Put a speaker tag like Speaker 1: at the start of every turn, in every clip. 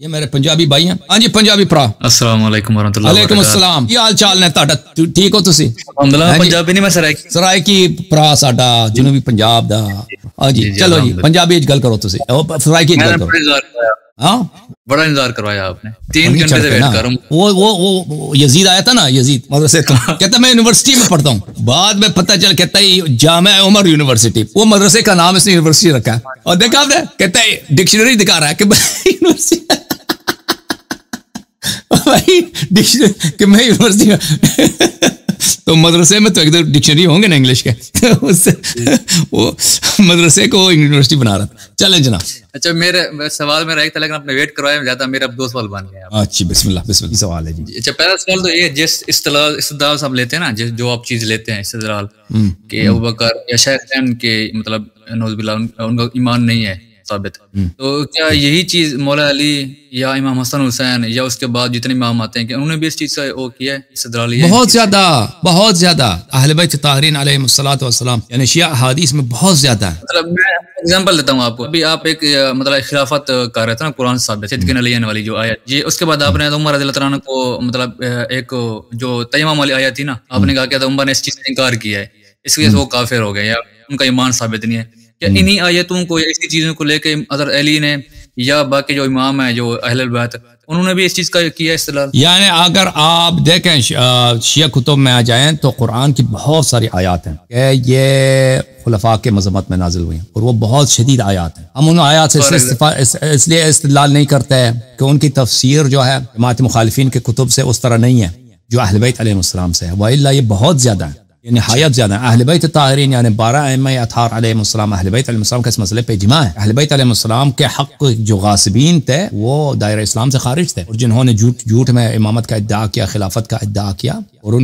Speaker 1: یہ میرے پنجابی بھائی ہیں. ہاں جی پنجابی پرا.
Speaker 2: السلام علیکم ورحمۃ اللہ.
Speaker 1: وعلیکم السلام. کی حال چال نے تہاڈا؟ ٹھیک ہو تسی؟
Speaker 2: الحمدللہ. پنجابی نہیں میں
Speaker 1: سرائکی پرا ساڈا جنوبی پنجاب دا. ہاں جی چلو جی پنجابی وچ گل کرو تسی. سرائکی گل کرو. ہاں
Speaker 2: بڑا انتظار کروایا آپ نے. 3 گھنٹے سے ویٹ کر رہا ہوں.
Speaker 1: وہ یزید آیا تھا نا، یزید مدرسے تو کہتا میں یونیورسٹی میں پڑھتا ہوں. بعد میں پتہ چل کہتا ہے جامعہ عمر یونیورسٹی. وہ مدرسے کا نام اس نے یونیورسٹی رکھا ہے. اور دیکھا آپ نے کہتا ہے ڈکشنری دکھا رہا ہے کہ یونیورسٹی ڈکشنری کہ میں یونیورسٹی تو مدرسے میں تو ایک ڈکشنری ہوں گے نا انگلش کے. وہ مدرسے کو یونیورسٹی بنا رہا تھا. چلیں جناب.
Speaker 2: اچھا میرے سوال میرا ایک تھا لیکن آپ نے ویٹ کروایا زیادہ. میرا اب 2 سوال بن گئے.
Speaker 1: اچھا بسم اللہ بسم اللہ. سوال ہے جی.
Speaker 2: اچھا پہلا سوال تو یہ جس استدلال آپ لیتے ہیں نا، جو آپ چیز لیتے ہیں استدلال کہ ابوبکر یا شیخین کے مطلب نعوذ باللہ ان کا ایمان نہیں ہے ثابت، تو کیا یہی چیز مولا علی یا امام حسن حسین یا اس کے بعد جتنے امام آتے ہیں کہ انہوں نے بھی اس چیز کا وہ کیا ہے استدلال؟
Speaker 1: بہت زیادہ اہل بیت طاہرین علیہم الصلوۃ والسلام یعنی شیعہ احادیث میں بہت زیادہ ہے.
Speaker 2: مطلب میں ایگزامپل دیتا ہوں آپ کو. ابھی آپ ایک مطلب خلافت کر رہے تھے نا قرآن ثابت صدق علی والی جو آیت جی، اس کے بعد آپ نے عمر رضی اللہ عنہ کو مطلب ایک جو تیمم والی آیت تھی نا، آپ نے کہا کہ عمر نے اس چیز کا انکار کیا ہے، اس وجہ سے وہ کافر ہو گئے یا ان کا ایمان ثابت نہیں ہے. کیا انہی آیتوں کو ایسی چیزوں کو لے کے حضرت علی نے یا باقی جو امام ہیں جو اہل البیت انہوں نے بھی اس چیز کا کیا استدلال؟
Speaker 1: یعنی اگر آپ دیکھیں شیعہ کتب میں آ جائیں تو قرآن کی بہت ساری آیات ہیں کہ یہ خلفاء کے مذمت میں نازل ہوئی ہیں اور وہ بہت شدید آیات ہیں. ہم ان آیات سے اس لیے استدلال نہیں کرتے ہیں کہ ان کی تفسیر جو ہے جماعت مخالفین کے کتب سے اس طرح نہیں ہے جو اہل بیت علیہ السلام سے ہے. وإلا یہ بہت زیادہ ہے، یعنی نہایت زیادہ ہے. اہل بیت طاہرین یعنی 12 ائمہ اطہار علیہ السلام اہل بیت علیہ السلام کے اس مسئلے پہ اجماع ہے. اہل بیت علیہ السلام کے حق جو غاصبین تھے وہ دائرہ اسلام سے خارج تھے، اور جنہوں نے جھوٹ میں امامت کا ادعا کیا، خلافت کا ادعا کیا، اور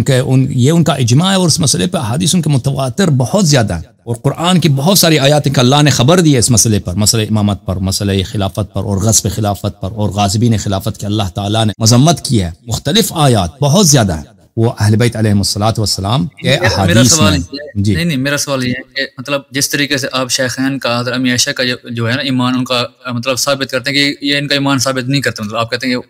Speaker 1: یہ ان کا اجماع ہے. اور اس مسئلے پہ احادیث ان کے متواتر بہت زیادہ ہے، اور قرآن کی بہت ساری آیات کہ اللہ نے خبر دی ہے اس مسئلے پر، مسئلہ امامت پر، مسئلہ خلافت پر، اور غصب خلافت پر، اور غاصبین خلافت کی اللہ تعالیٰ نے مذمت کی ہے. مختلف آیات بہت زیادہ ہیں وہ اہل بیت علیہم الصلوۃ والسلام کے احادیث میں.
Speaker 2: جی نہیں میرا سوال یہ ہے کہ مطلب جس طریقے سے آپ شیخین کا حضرت امی عائشہ کا جو ہے نا ایمان ان کا مطلب ثابت کرتے ہیں کہ یہ ان کا ایمان ثابت نہیں کرتے، مطلب آپ کہتے ہیں کہ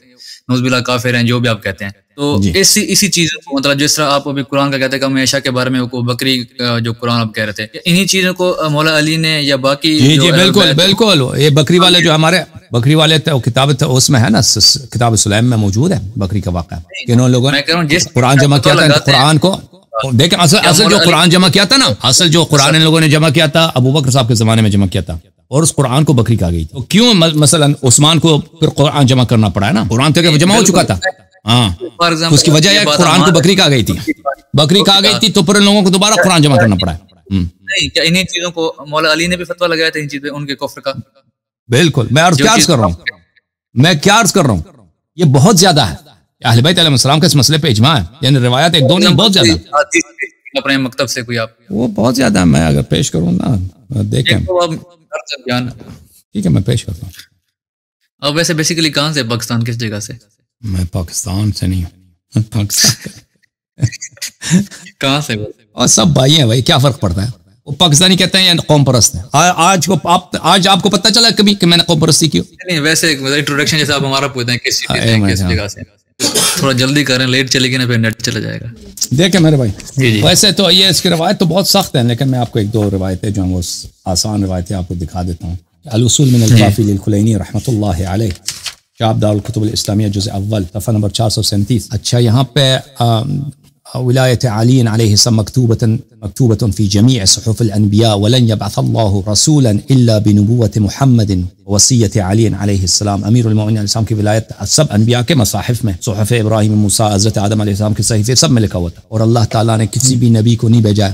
Speaker 2: نعوذ باللہ کافر ہیں جو بھی آپ کہتے ہیں، تو اسی چیز کو مطلب جس طرح آپ ابھی قرآن کا کہتے ہیں کہ امی عائشہ کے بارے میں بکری جو قرآن آپ کہہ رہے تھے، انہی چیزوں کو مولا علی نے یا باقی
Speaker 1: جی بالکل یہ بکری والے جو ہمارے بکری والے تھے وہ کتاب اس میں ہے نا، کتاب سلیم میں موجود ہے بکری کا واقعہ کہ انہوں لوگوں نے قرآن جمع کیا تھا. قرآن کو دیکھیں اصل جو قرآن جمع کیا تھا نا، اصل جو قرآن ان لوگوں نے جمع کیا تھا ابوبکر صاحب کے زمانے میں جمع کیا تھا، اور اس قرآن کو بکری کہا گئی تھی. کیوں مثلا عثمان کو پھر قرآن جمع کرنا پڑا ہے نا، قرآن تو جمع ہو چکا تھا. ہاں اس کی وجہ ہے قرآن کو بکری کہا گئی تھی، بکری کہا گئی تھی، تو پھر ان لوگوں کو دوبارہ قرآن جمع کرنا پڑا ہے.
Speaker 2: نہیں کیا انہیں چیزوں کو مولا علی نے بھی فتویٰ لگایا تھا ان چیزیں ان کے کفر کا؟
Speaker 1: بالکل. میں کیا عرض کر رہا ہوں یہ بہت زیادہ ہے. اہل بیت علیہ السلام کے اس مسئلے پہ اجماع ہے، یعنی روایات ایک دو نہیں بہت زیادہ
Speaker 2: اپنے مکتب سے کوئی آپ
Speaker 1: وہ بہت زیادہ ہے. میں اگر پیش کروں نا دیکھیں ٹھیک ہے میں پیش کرتا ہوں.
Speaker 2: اب ویسے بیسیکلی کہاں سے؟ پاکستان کس جگہ سے؟
Speaker 1: میں پاکستان سے نہیں ہوں، پاکستان
Speaker 2: کہاں سے؟
Speaker 1: اور سب بھائی ہیں بھائی، کیا فرق پڑتا ہے؟ وہ پاکستانی کہتے ہیں یا قوم پرست ہیں. آج آپ کو پتہ چلا کبھی کہ میں نے قوم پرستی کی؟
Speaker 2: نہیں ویسے انٹروڈکشن جیسے آپ ہمارا پوچھتے ہیں کس جگہ سے، تھوڑا جلدی کریں، لیٹ چلے گی نا پھر نیٹ چلا جائے گا.
Speaker 1: دیکھیں میرے بھائی ویسے تو یہ اس کی روایت تو بہت سخت ہے، لیکن میں آپ کو ایک دو روایتیں جو ہیں وہ آسان روایتیں آپ کو دکھا دیتا ہوں. الاصول من الکافی للکلینی رحمۃ اللہ علیہ، شعب دار الکتب الاسلامیہ جزء اول صفحہ نمبر 437. اچھا یہاں پہ ولایت علی علیہ السلام مکتوبة في جميع صحف الانبیاء ولن يبعث الله رسولا الا بنبوة محمد وصیت علی علیہ السلام. امیر المؤمنین علیہ السلام کی ولایت سب انبیاء کے مصاحف میں، صحف ابراہیم، موسیٰ، حضرت آدم علیہ السلام کے صحیفے سب میں لکھا ہوا تھا، اور اللہ تعالیٰ نے کسی بھی نبی کو نہیں بھیجا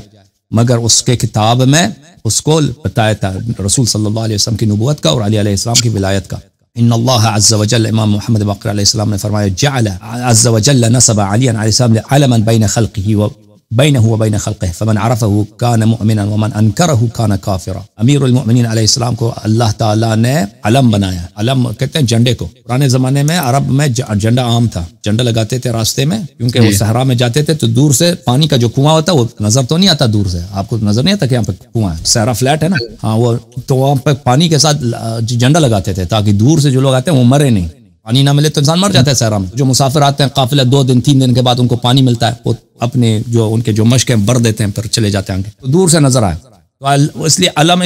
Speaker 1: مگر اس کے کتاب میں اس کو بتایا تھا رسول صلی اللہ علیہ وسلم کی نبوت کا اور علی علیہ السلام کی ولایت کا. ان اللہ عز وجل، امام محمد باقر علیہ السلام نے فرمایا، جعل عز وجل نصب علی علیہ السلام علما بین خلقه بینه وبین خلقه فمن عرفه كان مؤمنا ومن انکره كان کافرا. امیر المؤمنین علیہ السلام کو اللہ تعالیٰ نے علم بنایا. علم کہتے ہیں جھنڈے کو. پرانے زمانے میں عرب میں جھنڈا عام تھا، جھنڈا لگاتے تھے راستے میں، کیونکہ وہ صحرا میں جاتے تھے تو دور سے پانی کا جو کنواں ہوتا وہ نظر تو نہیں آتا، دور سے آپ کو نظر نہیں آتا کہ یہاں پہ کنواں ہے، صحرا فلیٹ ہے نا، ہاں وہ تو وہاں پہ پانی کے ساتھ جھنڈا لگاتے تھے تاکہ دور سے جو لوگ آتے ہیں وہ مرے نہیں. پانی نہ ملے تو انسان مر جاتا ہے صحرا میں. جو مسافر آتے ہیں قافلہ 2 دن 3 دن کے بعد ان کو پانی ملتا ہے, وہ اپنے جو ان کے جو مشق ہیں بھر دیتے ہیں, پھر چلے جاتے ہیں آگے, تو دور سے نظر آئے. تو اس لیے علم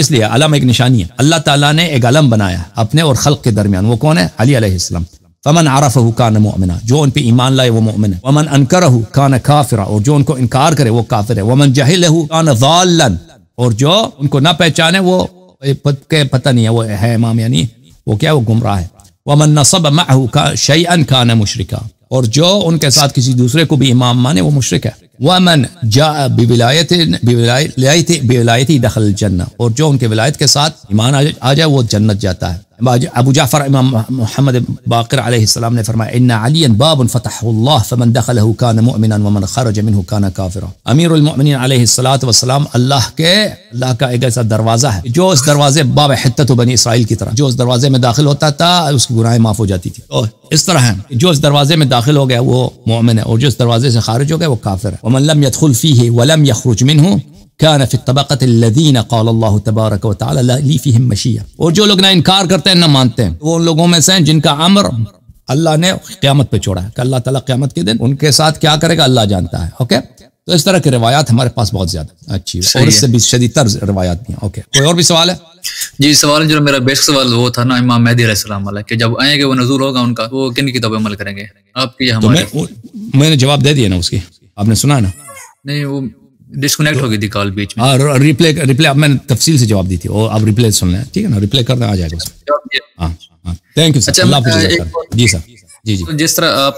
Speaker 1: ایک نشانی ہے. اللہ تعالیٰ نے ایک علم بنایا اپنے اور خلق کے درمیان, وہ کون ہے؟ علی علیہ السلام. فمن عرفہ کان مؤمنا, جو ان پہ ایمان لائے وہ مومن ہے. ومن انکرہ کان کافرا, اور جو ان کو انکار کرے وہ کافر ہے. ومن جہلہ کان ضالا, اور جو ان کو نہ پہچانے وہ پتہ نہیں ہے وہ ہے امام, یعنی وہ کیا, وہ گمراہ ہے. ومن نصب معه شیئا کان مشرکا, اور جو ان کے ساتھ کسی دوسرے کو بھی امام مانے وہ مشرک ہے. ومن جاء بولایتی دخل الجنہ, اور جو ان کے ولایت کے ساتھ ایمان آ جائے وہ جنت جاتا ہے. ابو جعفر امام محمد باقر علیہ السلام نے فرمایا ان علیا باب فتحه الله فمن دخله كان مؤمنا ومن خرج منه كان کافرا. امیر المؤمنین علیہ الصلوۃ والسلام اللہ کا ایک ایسا دروازہ ہے جو اس دروازے باب حتت بنی اسرائیل کی طرح, جو اس دروازے میں داخل ہوتا تھا اس کی گناہیں معاف ہو جاتی تھی. تو اس طرح ہے جو اس دروازے میں داخل ہو گیا وہ مومن ہے, اور جو اس دروازے سے خارج ہو گیا وہ کافر ہے. ومن لم يدخل فيه ولم يخرج منه كان في الطبقة الذين قال الله تبارك وتعالى لي فيهم مشيئة, اور جو لوگ نہ انکار کرتے ہیں نہ مانتے ہیں وہ ان لوگوں میں سے ہیں جن کا امر اللہ نے قیامت پہ چھوڑا ہے, کہ اللہ تعالیٰ قیامت کے دن ان کے ساتھ کیا کرے گا اللہ جانتا ہے. اوکے, تو اس طرح کی روایات ہمارے پاس بہت زیادہ اچھی ہے, اور اس سے بھی شدید تر روایات بھی ہیں. اوکے, کوئی اور بھی سوال ہے؟
Speaker 2: جی, سوال جو میرا بیسک سوال وہ تھا نا امام مہدی علیہ السلام والا, کہ جب آئیں گے وہ نزول ہوگا ان کا, وہ کن کی کتاب عمل کریں گے آپ کی ہمارے؟
Speaker 1: میں نے جواب دے دیا نا اس کی, آپ نے سنا نا؟
Speaker 2: نہیں, وہ ڈسکنیکٹ ہو گئی تھی کال بیچ میں.
Speaker 1: ہاں, ریپلے اب میں نے تفصیل سے جواب دی تھی, اور اب ریپلے سن لیں, ٹھیک ہے نا, ریپلے کرنا آ جائے گا اس میں. ہاں ہاں, تھینک یو سر, اللہ حافظ. جی سر, جی جی.
Speaker 2: جس طرح آپ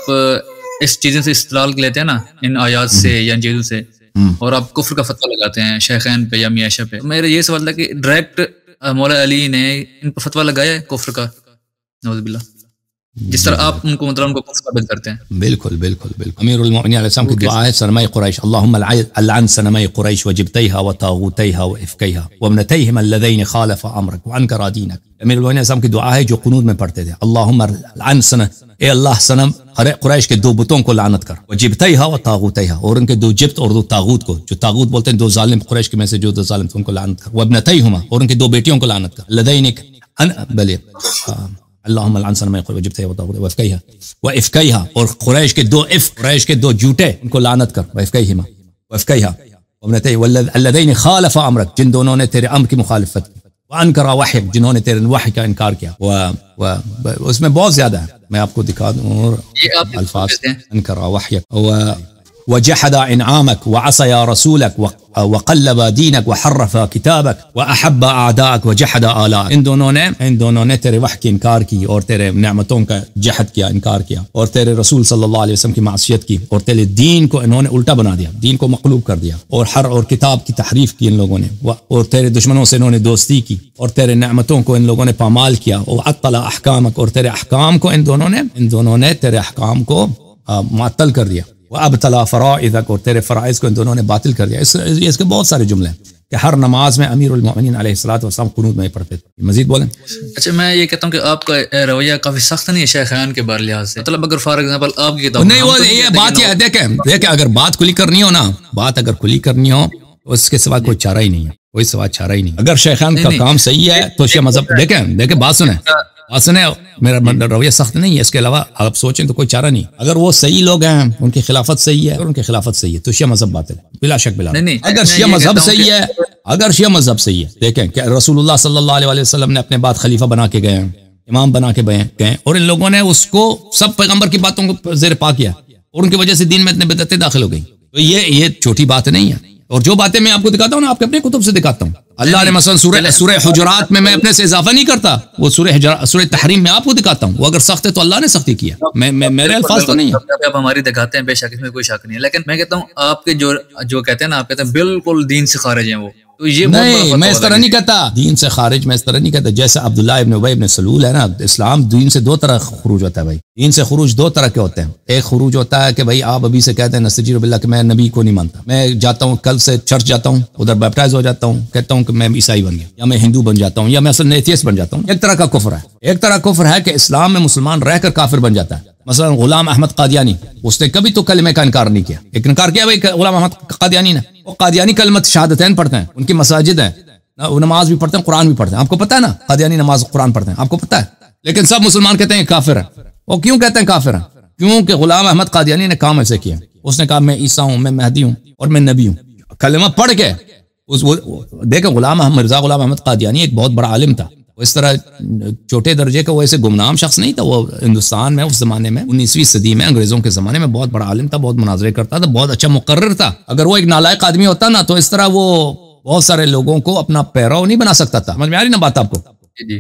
Speaker 2: اس چیزوں سے استدلال لیتے ہیں نا, ان آیات سے یا ان چیزوں سے, اور آپ کفر کا فتویٰ لگاتے ہیں شیخین پہ یا میاں عائشہ پہ, میرا یہ سوال تھا کہ ڈائریکٹ مولا علی نے ان پر فتویٰ لگایا ہے کفر کا؟ نعوذ باللہ, جس طرح آپ ان کو مطلب ان کو کفر ثابت کرتے ہیں.
Speaker 1: بالکل بالکل بالکل. امیر المؤمنین علیہ السلام کی دعا ہے صنماء قریش, اللہم العن صنماء قریش وجبتیہا وطاغوتیہا وافکیہا وابنتیہم اللذین خالف امرک وانکرا دینک. امیر المؤمنین علیہ السلام کی دعا ہے جو قنوت میں پڑھتے تھے, اللہم العن اے اللہ صنم قریش کے 2 بتوں کو لعنت کر, وجبتیہا وطاغوتیہا, اور ان کے 2 جبت اور 2 طاغوت کو, جو طاغوت بولتے ہیں 2 ظالم قریش کے میں سے جو 2 ظالم تھے ان کو لعنت کر, وابنتیہما, اور ان کے 2 بیٹیوں کو لعنت کر, اللذین بلے اللہم العن صنماء قریش وجبتیہا وطاغوتیہا وافکیہا, اور قریش کے 2 قریش کے 2 جھوٹے ان کو لعنت کر, وافکیہما وافکیہا والذین خالف امرک, جن دونوں نے تیرے امر کی مخالفت کی, وانکرا وحیک, جنہوں نے تیرے وحی کا انکار کیا. اس میں بہت زیادہ ہے, میں آپ کو دکھا دوں الفاظ. انکرا وحیک وجحد انعامك وعصى رسولك وقلب دينك وحرف كتابك واحب اعدائك وجحد آلائك. ان دونوں نے تیرے وحی کی انکار کی اور تیرے نعمتوں کا جحد کیا, انکار کیا, اور تیرے رسول صلی اللہ علیہ وسلم کی معصیت کی, اور تیرے دین کو انہوں نے الٹا بنا دیا, دین کو مقلوب کر دیا, اور کتاب کی تحریف کی ان لوگوں نے, اور تیرے دشمنوں سے انہوں نے دوستی کی, اور تیرے نعمتوں کو ان لوگوں نے پامال کیا, اور عطل احکامك, اور تیرے احکام کو ان دونوں نے تیرے احکام کو معطل کر دیا. وابتلا فرائضک, اور تیرے فرائض کو ان دونوں نے باطل کر دیا. اس کے بہت سارے جملے ہیں کہ ہر نماز میں امیر المؤمنین علیہ الصلوۃ والسلام قنوت میں پڑھتے تھے. مزید بولیں.
Speaker 2: اچھا, میں یہ کہتا ہوں کہ آپ کا رویہ کافی سخت نہیں ہے شیخان کے بارے لحاظ سے, مطلب اگر فار ایگزامپل آپ کی کتاب
Speaker 1: نہیں, وہ یہ بات یہ دیکھیں اگر بات کھلی کرنی ہو نا, بات اگر کھلی کرنی ہو اس کے سوا کوئی چارہ ہی نہیں ہے, کوئی سوا چارہ ہی نہیں. اگر شیخان کا کام صحیح ہے تو شیعہ مذہب دیکھیں بات سنیں, میرا رویہ سخت نہیں ہے, اس کے علاوہ آپ سوچیں تو کوئی چارہ نہیں. اگر وہ صحیح لوگ ہیں, ان کی خلافت صحیح ہے, اور ان کی خلافت صحیح ہے, تو شیعہ مذہب باطل ہے بلا شک بلا. اگر شیعہ مذہب صحیح ہے, دیکھیں کہ رسول اللہ صلی اللہ علیہ وسلم نے اپنے بعد خلیفہ بنا کے گئے ہیں, امام بنا کے گئے, اور ان لوگوں نے اس کو سب پیغمبر کی باتوں کو زیر پا کیا, اور ان کی وجہ سے دین میں اتنے بدعتیں داخل ہو گئی. تو یہ چھوٹی بات نہیں ہے, اور جو باتیں میں آپ کو دکھاتا ہوں نا, آپ کے اپنے کتب سے دکھاتا ہوں. اللہ نے مثلا سورہ حجرات میں اپنے سے اضافہ نہیں کرتا, وہ سورہ تحریم میں آپ کو دکھاتا ہوں. وہ اگر سخت ہے تو اللہ نے سختی کیا, میرے الفاظ تو نہیں ہے.
Speaker 2: آپ ہماری دکھاتے ہیں, بے شک اس میں کوئی شک نہیں ہے, لیکن میں کہتا ہوں آپ کے جو کہتے ہیں نا, آپ کہتے ہیں بالکل دین سے خارج ہیں وہ, تو یہ
Speaker 1: نہیں, میں اس طرح نہیں کہتا دین سے خارج, میں اس طرح نہیں کہتا. جیسے عبداللہ ابن ابی ابن سلول ہے نا, اسلام دین سے 2 طرح خروج ہوتا ہے بھائی. دین سے خروج 2 طرح کے ہوتے ہیں. ایک خروج ہوتا ہے کہ بھائی آپ ابھی سے کہتے ہیں نستجیر باللہ کہ میں نبی کو نہیں مانتا, میں جاتا ہوں کل سے چرچ جاتا ہوں, ادھر بیپٹائز ہو جاتا ہوں, کہتا ہوں کہ میں عیسائی بن گیا, یا میں ہندو بن جاتا ہوں, یا میں اصل ایتھیسٹ بن جاتا ہوں. ایک طرح کا کفر ہے. ایک طرح کفر ہے کہ اسلام میں مسلمان رہ کر کافر بن جاتا ہے. مثلا غلام احمد قادیانی, اس نے کبھی تو کلمہ کا انکار نہیں کیا, ایک انکار کیا بھائی غلام احمد قادیانی نے. وہ قادیانی کلمت شہادتین پڑھتے ہیں, ان کی مساجد ہیں, وہ نماز بھی پڑھتے ہیں, قرآن بھی پڑھتے ہیں. آپ کو پتہ ہے نا قادیانی نماز قرآن پڑھتے ہیں, آپ کو پتہ ہے. لیکن سب مسلمان کہتے ہیں کافر ہے. وہ کیوں کہتے ہیں کافر ہے؟ کیونکہ غلام احمد قادیانی نے کام ایسے کیا. اس نے کہا میں عیسیٰ ہوں، میں مہدی ہوں اور میں نبی ہوں. کلمہ پڑھ کے دیکھیں مرزا غلام احمد قادیانی ایک بہت بڑا عالم تھا. وہ اس طرح چھوٹے درجے کا وہ ایسے گمنام شخص نہیں تھا. وہ ہندوستان میں اس زمانے میں 19ویں صدی میں انگریزوں کے زمانے میں بہت بڑا عالم تھا، بہت مناظرے کرتا تھا، بہت اچھا مقرر تھا. اگر وہ ایک نالائق آدمی ہوتا نا تو اس طرح وہ بہت سارے لوگوں کو اپنا پیرو نہیں بنا سکتا تھا. سمجھ میں آ رہی نا بات آپ کو؟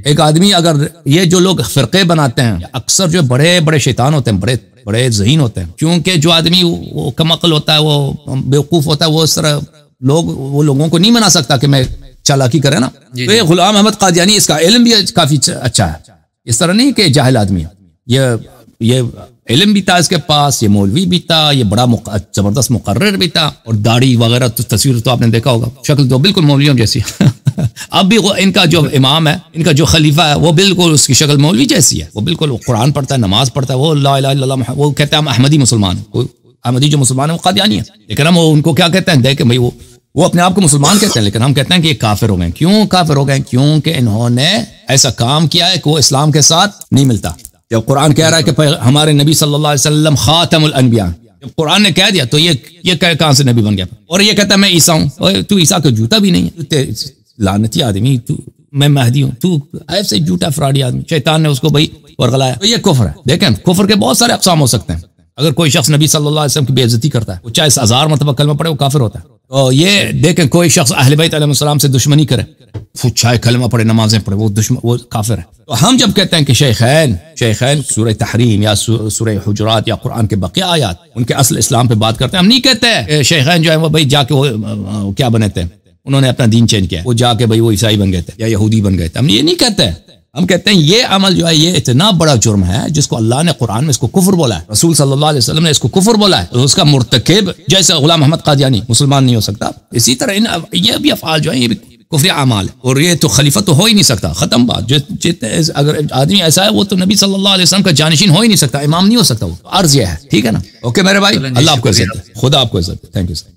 Speaker 1: ایک آدمی اگر یہ جو لوگ فرقے بناتے ہیں اکثر جو بڑے بڑے شیطان ہوتے ہیں، بڑے ذہین ہوتے ہیں. کیونکہ جو آدمی وہ کم عقل ہوتا ہے، وہ بیوقوف ہوتا ہے، وہ اس طرح لوگوں کو نہیں بنا سکتا کہ میں چالاکی کرے نا. تو یہ غلام احمد قادیانی اس کا علم بھی کافی اچھا ہے. اس طرح نہیں کہ جاہل آدمی ہے. یہ علم بھی تھا اس کے پاس، یہ مولوی بھی تھا، یہ بڑا زبردست مقرر بھی تھا، اور داڑھی وغیرہ تصویر تو آپ نے دیکھا ہوگا، شکل تو بالکل مولویوں جیسی. اب بھی ان کا جو امام ہے، ان کا جو خلیفہ ہے، وہ بالکل اس کی شکل مولوی جیسی ہے. وہ بالکل قرآن پڑھتا ہے، نماز پڑھتا ہے، وہ لا الہ الا اللہ، وہ کہتا ہے ہم احمدی مسلمان ہیں. احمدی جو مسلمان ہیں وہ قادیانی ہیں. لیکن ہم ان کو کیا کہتے ہیں؟ دیکھیں بھائی وہ اپنے آپ کو مسلمان کہتے ہیں، لیکن ہم کہتے ہیں کہ یہ کافر ہو گئے. کیوں کافر ہو گئے؟ کیونکہ انہوں نے ایسا کام کیا ہے کہ وہ اسلام کے ساتھ نہیں ملتا. جب قرآن کہہ رہا ہے کہ ہمارے نبی صلی اللہ علیہ وسلم خاتم الانبیاء، جب قرآن نے کہہ دیا تو یہ کہاں سے نبی بن گیا؟ اور یہ کہتا ہے میں عیسیٰ ہوں. تو عیسیٰ کا جوتا بھی نہیں ہے، لعنتی آدمی. میں مہدی ہوں، تو ایسے جھوٹا فراڈی آدمی. شیطان نے اس کو بھائی ورغلایا. تو یہ کفر ہے. دیکھیں کفر کے بہت سارے اقسام ہو سکتے ہیں. اگر کوئی شخص نبی صلی اللہ علیہ وسلم کی بے عزتی کرتا ہے، وہ چاہے 1000 مرتبہ کلمہ پڑھے، وہ کافر ہوتا ہے. تو یہ دیکھیں کوئی شخص اہل بیت علیہ السلام سے دشمنی کرے، وہ چاہے کلمہ پڑھے، نمازیں پڑھے، وہ کافر ہے. تو ہم جب کہتے ہیں کہ شیخین سورہ تحریم یا سورہ حجرات یا قرآن کے بقیہ آیات ان کے اصل اسلام پہ بات کرتے ہیں، ہم نہیں کہتے شیخین جو ہیں وہ بھائی جا کے وہ کیا بنے تھے، انہوں نے اپنا دین چینج کیا، وہ جا کے بھائی وہ عیسائی بن گئے تھے یا یہودی بن گئے تھے. ہم یہ نہیں کہتے. ہم کہتے ہیں یہ عمل جو ہے یہ اتنا بڑا جرم ہے جس کو اللہ نے قرآن میں اس کو کفر بولا ہے، رسول صلی اللہ علیہ وسلم نے اس کو کفر بولا ہے. اس کا مرتکب جیسے غلام احمد قادیانی مسلمان نہیں ہو سکتا، اسی طرح یہ بھی افعال جو ہیں یہ بھی کفر اعمال ہے. اور یہ تو خلیفہ تو ہو ہی نہیں سکتا، ختم بات. اگر آدمی ایسا ہے وہ تو نبی صلی اللہ علیہ وسلم کا جانشین ہو ہی نہیں سکتا، امام نہیں ہو سکتا. وہ عرض یہ ہے. ٹھیک ہے نا؟ اوکے میرے بھائی، اللہ آپ کو عزت دے، خدا آپ کو عزت دے. Thank you sir.